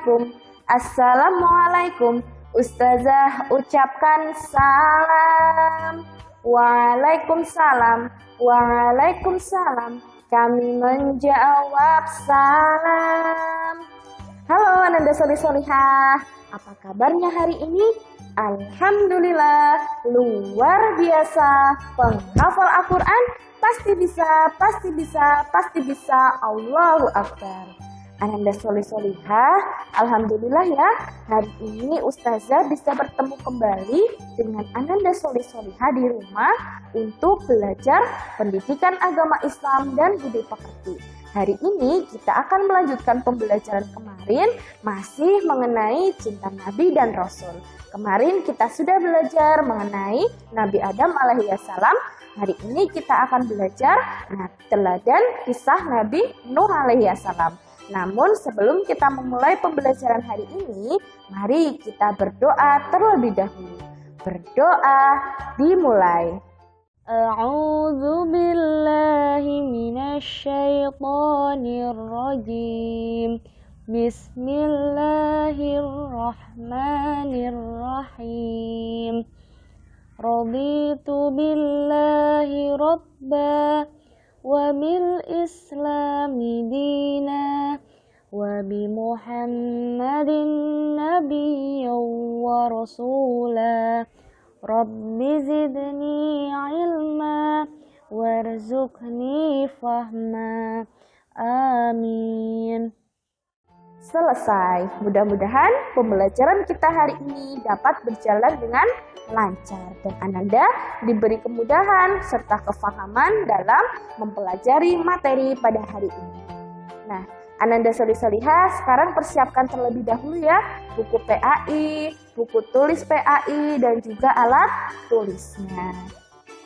Assalamualaikum. Assalamualaikum. Ustazah ucapkan salam. Waalaikumsalam. Waalaikumsalam. Kami menjawab salam. Halo Ananda Solih-Solihah, apa kabarnya hari ini? Alhamdulillah, luar biasa. Penghafal Al-Quran pasti bisa, pasti bisa, pasti bisa. Allahu Akbar. Ananda Solih-Solihah, alhamdulillah ya, hari ini Ustazah bisa bertemu kembali dengan Ananda Solih-Solihah di rumah untuk belajar pendidikan agama Islam dan budi pekerti. Hari ini kita akan melanjutkan pembelajaran kemarin masih mengenai cinta Nabi dan Rasul. Kemarin kita sudah belajar mengenai Nabi Adam alaihissalam. Hari ini kita akan belajar teladan kisah Nabi Nuh alaihissalam. Namun sebelum kita memulai pembelajaran hari ini, mari kita berdoa terlebih dahulu. Berdoa dimulai. A'udzu billahi minasy syaithanir rajim. Bismillahirrahmanirrahim. Raditu billahi rabba wa bil islami dina wa bi Muhammadin nabiyyan wa rasula. Rabbi zidni ilma warzuqni fahma. Amin. Selesai. Mudah-mudahan pembelajaran kita hari ini dapat berjalan dengan lancar dan Ananda diberi kemudahan serta kefahaman dalam mempelajari materi pada hari ini. Nah, Ananda Solih-Solihah sekarang persiapkan terlebih dahulu ya buku PAI, buku tulis PAI dan juga alat tulisnya.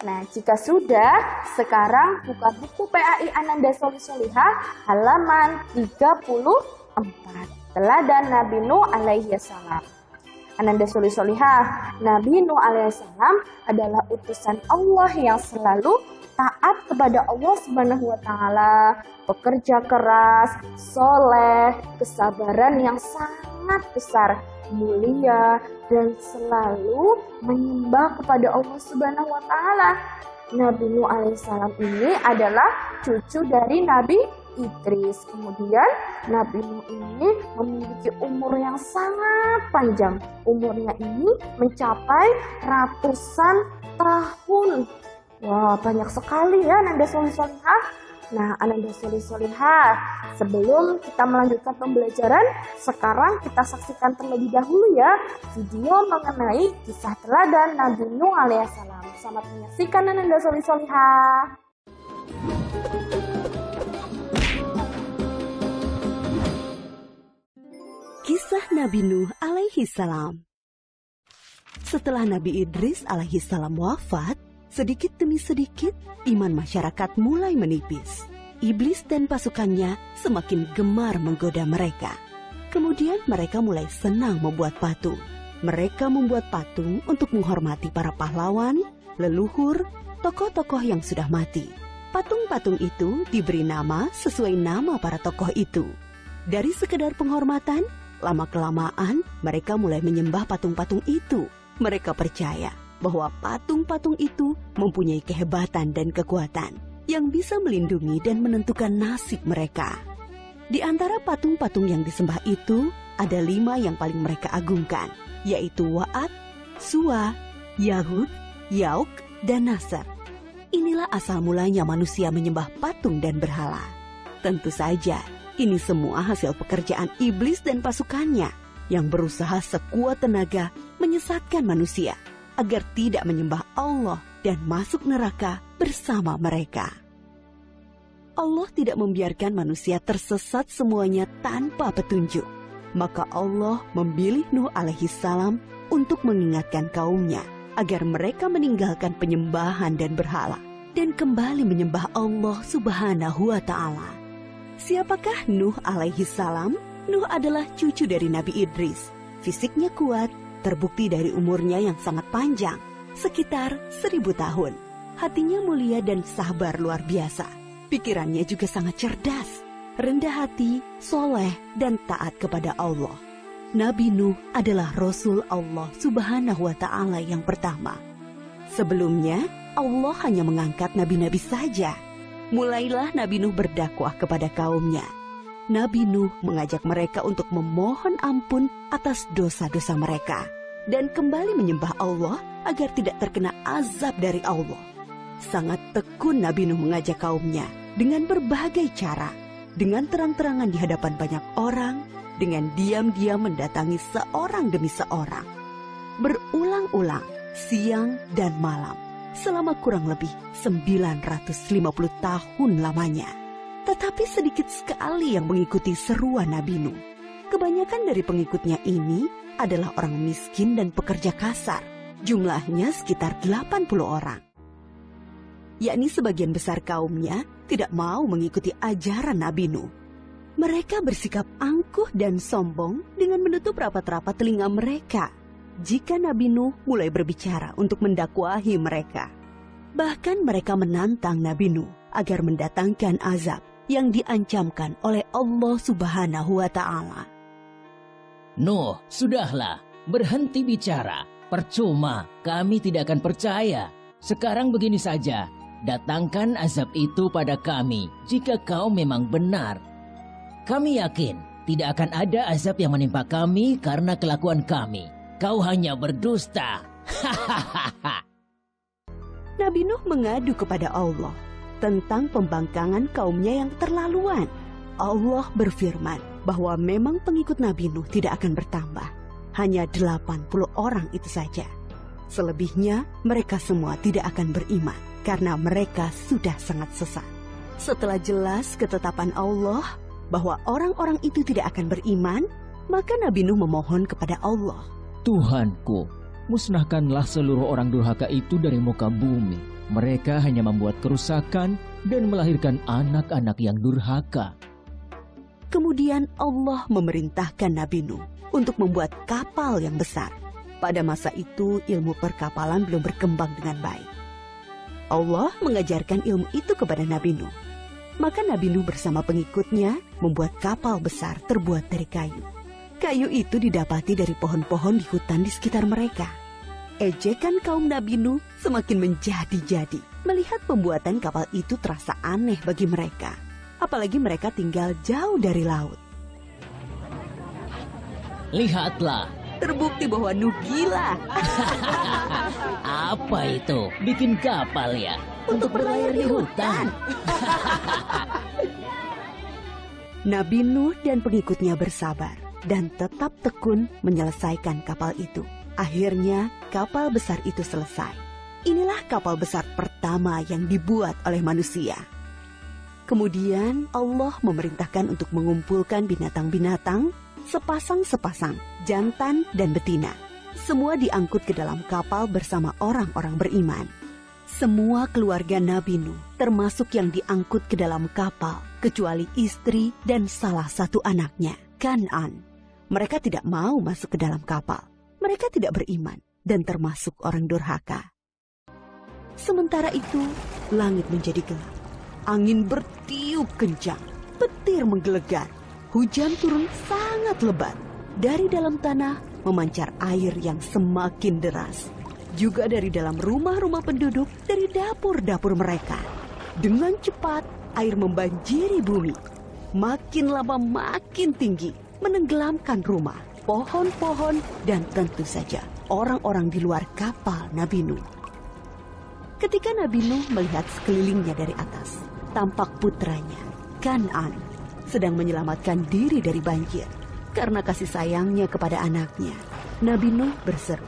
Nah, jika sudah, sekarang buka buku PAI Ananda Solih-Solihah halaman 34. Teladan Nabi Nuh alaihissalam. Ananda Solih-Solihah, Nabi Nuh alaihissalam adalah utusan Allah yang selalu taat kepada Allah Subhanahu wa taala, pekerja keras, soleh, kesabaran yang sangat besar, mulia dan selalu menyembah kepada Allah Subhanahu wa taala. Nabi Nuh alaihissalam ini adalah cucu dari Nabi Idris. Kemudian Nabi Nuh ini memiliki umur yang sangat panjang. Umurnya ini mencapai ratusan tahun. Wah, banyak sekali ya Ananda Solih-Solihah. Nah, Ananda Solih-Solihah, sebelum kita melanjutkan pembelajaran, sekarang kita saksikan terlebih dahulu ya video mengenai kisah teladan Nabi Nuh alaihissalam. Selamat menyaksikan Ananda Solih-Solihah. Kisah Nabi Nuh alaihissalam. Setelah Nabi Idris alaihissalam wafat, sedikit demi sedikit iman masyarakat mulai menipis. Iblis dan pasukannya semakin gemar menggoda mereka. Kemudian mereka mulai senang membuat patung. Mereka membuat patung untuk menghormati para pahlawan, leluhur, tokoh-tokoh yang sudah mati. Patung-patung itu diberi nama sesuai nama para tokoh itu. Dari sekedar penghormatan, lama-kelamaan mereka mulai menyembah patung-patung itu. Mereka percaya bahwa patung-patung itu mempunyai kehebatan dan kekuatan yang bisa melindungi dan menentukan nasib mereka. Di antara patung-patung yang disembah itu, ada 5 yang paling mereka agungkan, yaitu Wa'at, Suwa, Yahud, Yauk, dan Nasr. Inilah asal mulanya manusia menyembah patung dan berhala. Tentu saja, ini semua hasil pekerjaan iblis dan pasukannya yang berusaha sekuat tenaga menyesatkan manusia agar tidak menyembah Allah dan masuk neraka bersama mereka. Allah tidak membiarkan manusia tersesat semuanya tanpa petunjuk. Maka Allah memilih Nuh alaihissalam untuk mengingatkan kaumnya agar mereka meninggalkan penyembahan dan berhala dan kembali menyembah Allah Subhanahu wa ta'ala. Siapakah Nuh alaihissalam? Nuh adalah cucu dari Nabi Idris. Fisiknya kuat, terbukti dari umurnya yang sangat panjang, sekitar 1000 tahun. Hatinya mulia dan sabar luar biasa. Pikirannya juga sangat cerdas, rendah hati, soleh, dan taat kepada Allah. Nabi Nuh adalah Rasul Allah Subhanahu wa Ta'ala yang pertama. Sebelumnya, Allah hanya mengangkat nabi-nabi saja. Mulailah Nabi Nuh berdakwah kepada kaumnya. Nabi Nuh mengajak mereka untuk memohon ampun atas dosa-dosa mereka dan kembali menyembah Allah agar tidak terkena azab dari Allah. Sangat tekun Nabi Nuh mengajak kaumnya dengan berbagai cara, dengan terang-terangan di hadapan banyak orang, dengan diam-diam mendatangi seorang demi seorang. Berulang-ulang, siang dan malam, selama kurang lebih 950 tahun lamanya. Tetapi sedikit sekali yang mengikuti seruan Nabi Nuh. Kebanyakan dari pengikutnya ini adalah orang miskin dan pekerja kasar. Jumlahnya sekitar 80 orang. Yakni sebagian besar kaumnya tidak mau mengikuti ajaran Nabi Nuh. Mereka bersikap angkuh dan sombong dengan menutup rapat-rapat telinga mereka jika Nabi Nuh mulai berbicara untuk mendakwahi mereka. Bahkan mereka menantang Nabi Nuh agar mendatangkan azab yang diancamkan oleh Allah Subhanahu wa Ta'ala. Nuh, sudahlah, berhenti bicara. Percuma, kami tidak akan percaya. Sekarang begini saja, datangkan azab itu pada kami jika kau memang benar. Kami yakin tidak akan ada azab yang menimpa kami karena kelakuan kami. Kau hanya berdusta. Nabi Nuh mengadu kepada Allah tentang pembangkangan kaumnya yang terlaluan. Allah berfirman bahwa memang pengikut Nabi Nuh tidak akan bertambah. Hanya 80 orang itu saja. Selebihnya mereka semua tidak akan beriman karena mereka sudah sangat sesat. Setelah jelas ketetapan Allah bahwa orang-orang itu tidak akan beriman, maka Nabi Nuh memohon kepada Allah. Tuhanku, musnahkanlah seluruh orang durhaka itu dari muka bumi. Mereka hanya membuat kerusakan dan melahirkan anak-anak yang durhaka. Kemudian Allah memerintahkan Nabi Nuh untuk membuat kapal yang besar. Pada masa itu ilmu perkapalan belum berkembang dengan baik. Allah mengajarkan ilmu itu kepada Nabi Nuh. Maka Nabi Nuh bersama pengikutnya membuat kapal besar terbuat dari kayu. Kayu itu didapati dari pohon-pohon di hutan di sekitar mereka. Ejekan kaum Nabi Nuh semakin menjadi-jadi. Melihat pembuatan kapal itu terasa aneh bagi mereka. Apalagi mereka tinggal jauh dari laut. Lihatlah, Terbukti bahwa Nuh gila. apa itu? Bikin kapal ya? Untuk berlayar di hutan. Nabi Nuh dan pengikutnya bersabar dan tetap tekun menyelesaikan kapal itu. Akhirnya kapal besar itu selesai. Inilah kapal besar pertama yang dibuat oleh manusia. Kemudian Allah memerintahkan untuk mengumpulkan binatang-binatang sepasang-sepasang, jantan dan betina. Semua diangkut ke dalam kapal bersama orang-orang beriman. Semua keluarga Nabi Nuh, termasuk yang diangkut ke dalam kapal, kecuali istri dan salah satu anaknya, Kan'an. Mereka tidak mau masuk ke dalam kapal. Mereka tidak beriman dan termasuk orang durhaka. Sementara itu, langit menjadi gelap. Angin bertiup kencang, petir menggelegar. Hujan turun sangat lebat. Dari dalam tanah memancar air yang semakin deras. Juga dari dalam rumah-rumah penduduk, dari dapur-dapur mereka. Dengan cepat, air membanjiri bumi. Makin lama makin tinggi, menenggelamkan rumah, pohon-pohon, dan tentu saja orang-orang di luar kapal Nabi Nuh. Ketika Nabi Nuh melihat sekelilingnya dari atas, tampak putranya, Kan'an, sedang menyelamatkan diri dari banjir. Karena kasih sayangnya kepada anaknya, Nabi Nuh berseru,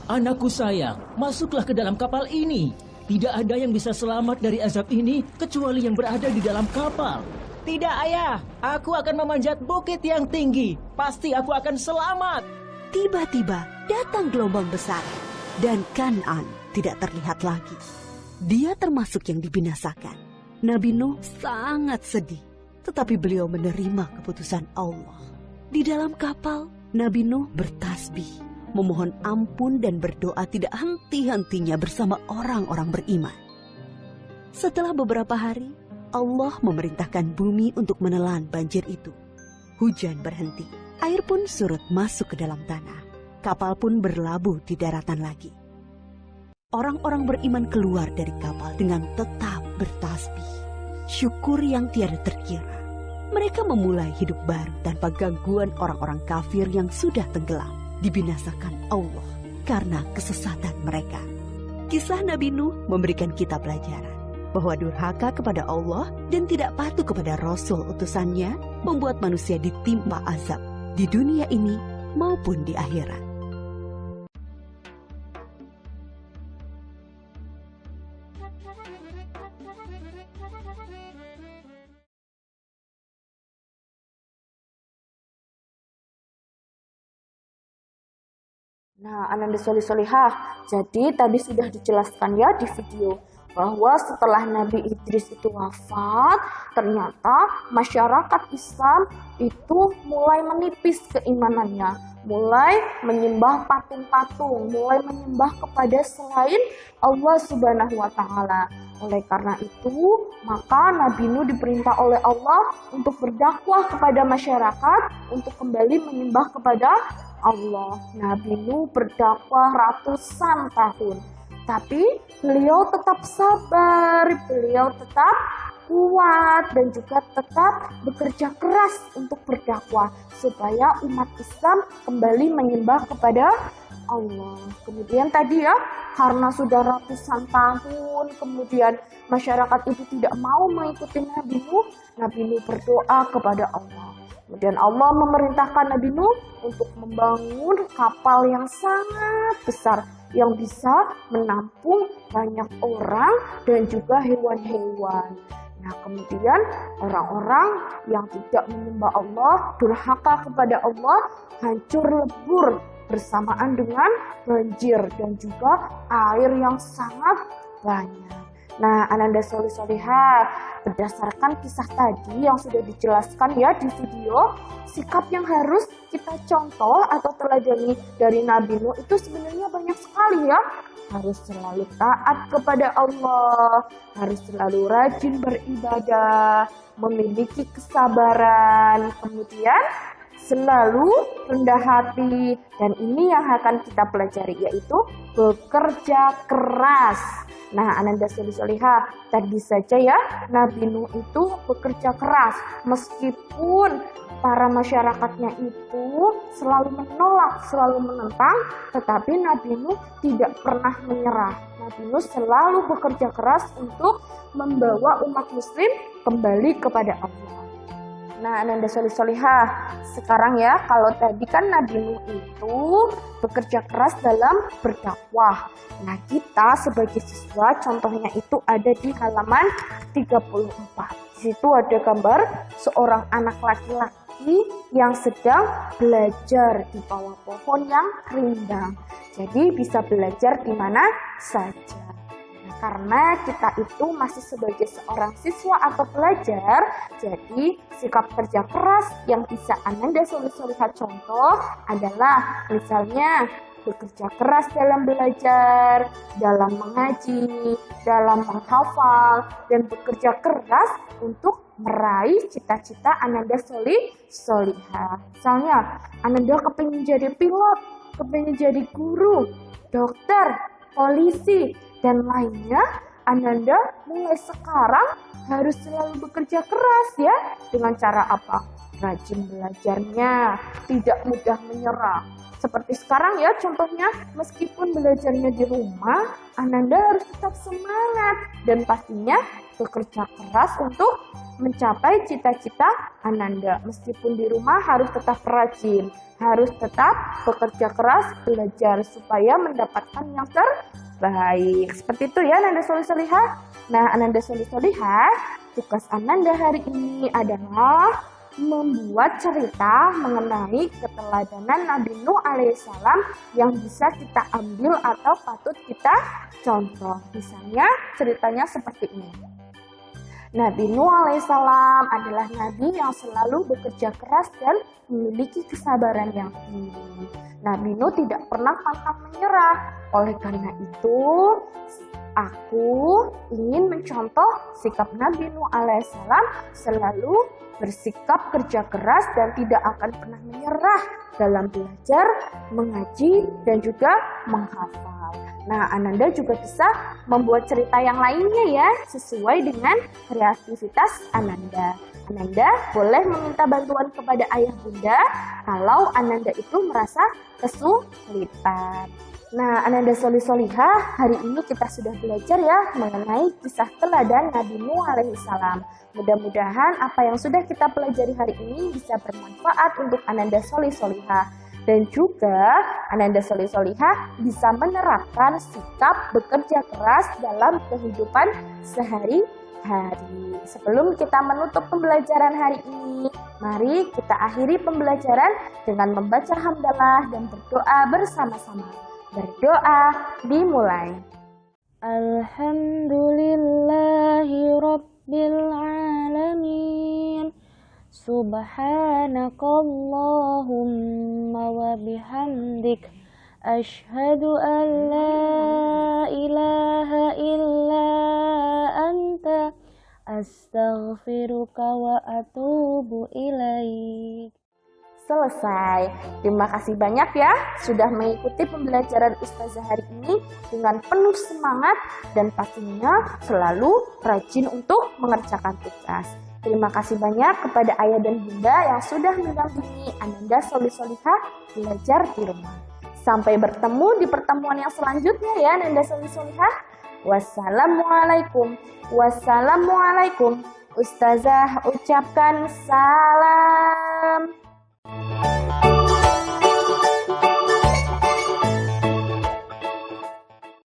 Anakku sayang, masuklah ke dalam kapal ini. Tidak ada yang bisa selamat dari azab ini kecuali yang berada di dalam kapal. Tidak, ayah. Aku akan memanjat bukit yang tinggi. Pasti aku akan selamat. Tiba-tiba datang gelombang besar dan Kan'an tidak terlihat lagi. Dia termasuk yang dibinasakan. Nabi Nuh sangat sedih, tetapi beliau menerima keputusan Allah. Di dalam kapal, Nabi Nuh bertasbih, memohon ampun dan berdoa tidak henti-hentinya bersama orang-orang beriman. Setelah beberapa hari, Allah memerintahkan bumi untuk menelan banjir itu. Hujan berhenti, air pun surut masuk ke dalam tanah. Kapal pun berlabuh di daratan lagi. Orang-orang beriman keluar dari kapal dengan tetap bertasbih. Syukur yang tiada terkira. Mereka memulai hidup baru tanpa gangguan orang-orang kafir yang sudah tenggelam, dibinasakan Allah karena kesesatan mereka. Kisah Nabi Nuh memberikan kita pelajaran bahwa durhaka kepada Allah dan tidak patuh kepada Rasul utusannya membuat manusia ditimpa azab di dunia ini maupun di akhirat. Nah, Ananda Solihah, jadi tadi sudah dijelaskan ya di video bahwa setelah Nabi Idris itu wafat, ternyata masyarakat Islam itu mulai menipis keimanannya, mulai menyembah patung-patung, mulai menyembah kepada selain Allah Subhanahu wa Ta'ala. Oleh karena itu, maka Nabi Nuh diperintah oleh Allah untuk berdakwah kepada masyarakat untuk kembali menyembah kepada Allah. Nabi Nuh berdakwah ratusan tahun, tapi beliau tetap sabar, beliau tetap kuat dan juga tetap bekerja keras untuk berdakwah supaya umat Islam kembali menyembah kepada Allah. Kemudian tadi ya, karena sudah ratusan tahun kemudian masyarakat itu tidak mau mengikuti Nabi Nuh berdoa kepada Allah. Kemudian Allah memerintahkan Nabi Nuh untuk membangun kapal yang sangat besar yang bisa menampung banyak orang dan juga hewan-hewan. Nah, kemudian orang-orang yang tidak menyembah Allah, durhaka kepada Allah, hancur lebur bersamaan dengan banjir dan juga air yang sangat banyak. Nah, Ananda Solihah, berdasarkan kisah tadi yang sudah dijelaskan ya di video, sikap yang harus kita contoh atau teladani dari Nabi Nuh itu sebenarnya banyak sekali ya. Harus selalu taat kepada Allah, harus selalu rajin beribadah, memiliki kesabaran, kemudian selalu rendah hati, dan ini yang akan kita pelajari yaitu bekerja keras. Nah, Ananda Solihah, tadi saja ya Nabi Nuh itu bekerja keras meskipun para masyarakatnya itu selalu menolak, selalu menentang, tetapi Nabi Nuh tidak pernah menyerah. Nabi Nuh selalu bekerja keras untuk membawa umat muslim kembali kepada Allah. Nah, Ananda Solihah, sekarang ya, kalau tadi kan Nabi Nuh itu bekerja keras dalam berdakwah. Nah, kita sebagai siswa contohnya itu ada di halaman 34. Di situ ada gambar seorang anak laki-laki yang sedang belajar di bawah pohon yang rindang. Jadi bisa belajar di mana saja. Karena kita itu masih sebagai seorang siswa atau pelajar, jadi sikap kerja keras yang bisa Ananda Solihah contoh adalah misalnya bekerja keras dalam belajar, dalam mengaji, dalam menghafal, dan bekerja keras untuk meraih cita-cita Ananda Solihah. Misalnya, Ananda kepingin jadi pilot, kepingin jadi guru, dokter, polisi, dan lainnya. Ananda mulai sekarang harus selalu bekerja keras ya. Dengan cara apa? Rajin belajarnya, tidak mudah menyerah. Seperti sekarang ya contohnya, meskipun belajarnya di rumah, Ananda harus tetap semangat dan pastinya bekerja keras untuk mencapai cita-cita Ananda. Meskipun di rumah harus tetap rajin, harus tetap bekerja keras belajar supaya mendapatkan yang terbaik. Seperti itu ya Ananda Solihah. Nah, Ananda Solihah, tugas Ananda hari ini adalah membuat cerita mengenai keteladanan Nabi Nuh alaihissalam yang bisa kita ambil atau patut kita contoh. Misalnya ceritanya seperti ini. Nabi Nuh alaihissalam adalah nabi yang selalu bekerja keras dan memiliki kesabaran yang tinggi. Nabi Nuh tidak pernah pantang menyerah. Oleh karena itu, Aku ingin mencontoh sikap Nabi Nuh alaihissalam selalu bersikap kerja keras dan tidak akan pernah menyerah dalam belajar, mengaji, dan juga menghafal. Nah, Ananda juga bisa membuat cerita yang lainnya ya, sesuai dengan kreativitas Ananda. Ananda boleh meminta bantuan kepada ayah bunda kalau Ananda itu merasa kesulitan. Nah, Ananda Solih-Solihah, hari ini kita sudah belajar ya mengenai kisah teladan Nabi Nuh alaihissalam. Mudah-mudahan apa yang sudah kita pelajari hari ini bisa bermanfaat untuk Ananda Solih-Solihah. Dan juga Ananda Solih-Solihah bisa menerapkan sikap bekerja keras dalam kehidupan sehari-hari. Sebelum kita menutup pembelajaran hari ini, mari kita akhiri pembelajaran dengan membaca hamdalah dan berdoa bersama-sama. Berdoa dimulai. Alhamdulillahi Rabbil Alamin. Subhanakallahumma wa bihamdik. Ashhadu an la ilaha illa anta. Astaghfiruka wa atubu ilaik. Selesai. Terima kasih banyak ya sudah mengikuti pembelajaran Ustazah hari ini dengan penuh semangat dan pastinya selalu rajin untuk mengerjakan tugas. Terima kasih banyak kepada ayah dan bunda yang sudah mendampingi Ananda Solih-Solihah belajar di rumah. Sampai bertemu di pertemuan yang selanjutnya ya Ananda Solih-Solihah. Wassalamualaikum. Wassalamualaikum. Ustazah ucapkan salam.